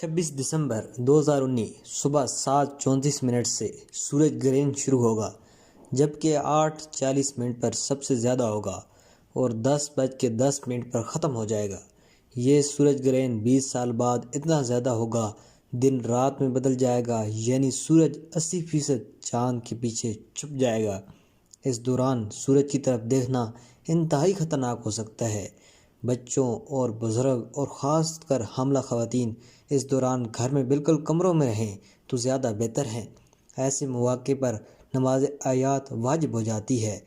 26 دسمبر 2019 صبح 7:34 سے سورج گرہن شروع ہوگا، جبکہ 8:40 پر سب سے زیادہ ہوگا اور 10:10 پر ختم ہو جائے گا۔ یہ سورج گرہن 20 سال بعد اتنا زیادہ ہوگا، دن رات میں بدل جائے گا، یعنی سورج 80% چاند کے پیچھے چھپ جائے گا۔ اس دوران سورج کی طرف دیکھنا انتہائی خطرناک ہو سکتا ہے۔ بچوں اور بزرگ اور خاص کر حاملہ خواتین اس دوران گھر میں بالکل کمروں میں رہیں تو زیادہ بہتر ہے۔ ایسے مواقع پر نماز آیات واجب ہو جاتی ہے۔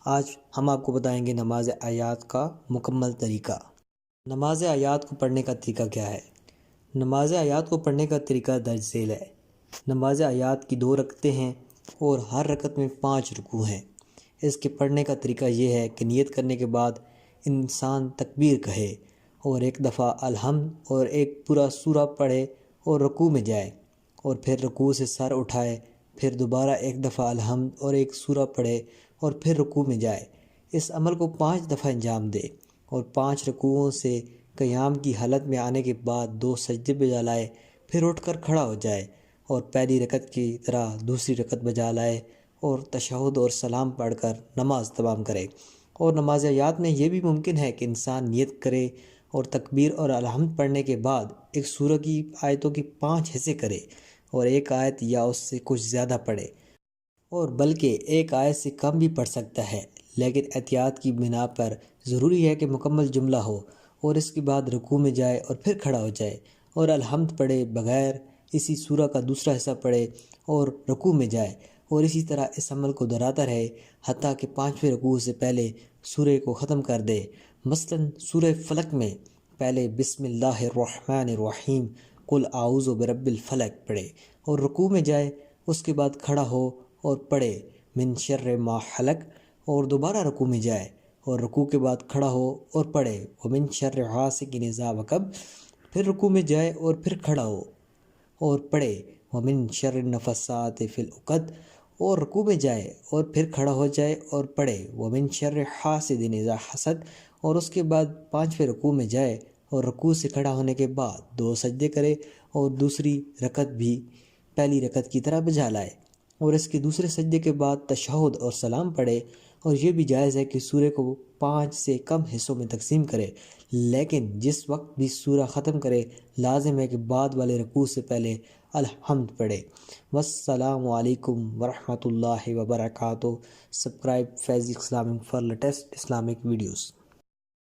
آج ہم آپ کو بتائیں گے نماز آیات کا مکمل طریقہ۔ نماز آیات کو پڑھنے کا طریقہ کیا ہے؟ نماز آیات کو پڑھنے کا طریقہ درج ذیل ہے۔ نماز آیات کی 2 رکعتیں ہیں اور ہر رکعت میں 5 رکوع ہیں۔ اس کے پڑھنے کا طریقہ یہ ہے کہ نیت کرنے کے بعد انسان تکبیر کہے اور 1 دفعہ الحمد اور ایک پورا سورہ پڑھے اور رکوع میں جائے، اور پھر رکوع سے سر اٹھائے، پھر دوبارہ 1 دفعہ الحمد اور ایک سورہ پڑھے اور پھر رکوع میں جائے۔ اس عمل کو 5 دفعہ انجام دے اور 5 رکوعوں سے قیام کی حالت میں آنے کے بعد 2 سجدے بجا لائے، پھر اٹھ کر کھڑا ہو جائے اور پہلی رکعت کی طرح دوسری رکعت بجا لائے اور تشہد اور سلام پڑھ کر نماز تمام کرے۔ اور نماز آیات میں یہ بھی ممکن ہے کہ انسان نیت کرے اور تکبیر اور الحمد پڑھنے کے بعد ایک سورہ کی آیتوں کی 5 حصے کرے اور 1 آیت یا اس سے کچھ زیادہ پڑھے، اور بلکہ 1 آیت سے کم بھی پڑھ سکتا ہے، لیکن احتیاط کی بنا پر ضروری ہے کہ مکمل جملہ ہو، اور اس کے بعد رکوع میں جائے اور پھر کھڑا ہو جائے اور الحمد پڑھے بغیر اسی سورہ کا دوسرا حصہ پڑھے اور رکوع میں جائے، اور اسی طرح اس عمل کو دہراتا رہے حتیٰ کہ 5ویں رکوع سے پہلے سورہ کو ختم کر دے۔ مثلا سورہ فلق میں پہلے بسم اللہ الرحمن الرحیم قل اعوذ برب الفلق پڑھے اور رکوع میں جائے، اس کے بعد کھڑا ہو اور پڑھے من شر ما خلق، اور دوبارہ رکوع میں جائے اور رکوع کے بعد کھڑا ہو اور پڑھے ومن شر غاسق اذا وقب، پھر رکوع میں جائے اور پھر کھڑا ہو اور پڑھے ومن شر النفثات فی العقد، اور رکوع میں جائے اور پھر کھڑا ہو جائے اور پڑھے ومن شر حاسد اذا حسد، اور اس کے بعد 5ویں رکوع میں جائے اور رکوع سے کھڑا ہونے کے بعد 2 سجدے کرے اور دوسری رکعت بھی پہلی رکعت کی طرح بجا لائے، اور اس کے دوسرے سجدے کے بعد تشہد اور سلام پڑھے۔ اور یہ بھی جائز ہے کہ سورہ کو 5 سے کم حصوں میں تقسیم کرے، لیکن جس وقت بھی سورہ ختم کرے لازم ہے کہ بعد والے رکوع سے پہلے الحمد پڑھے۔ والسلام علیکم ورحمۃ اللہ وبرکاتہ۔ Subscribe Faiz Islamic for latest Islamic videos.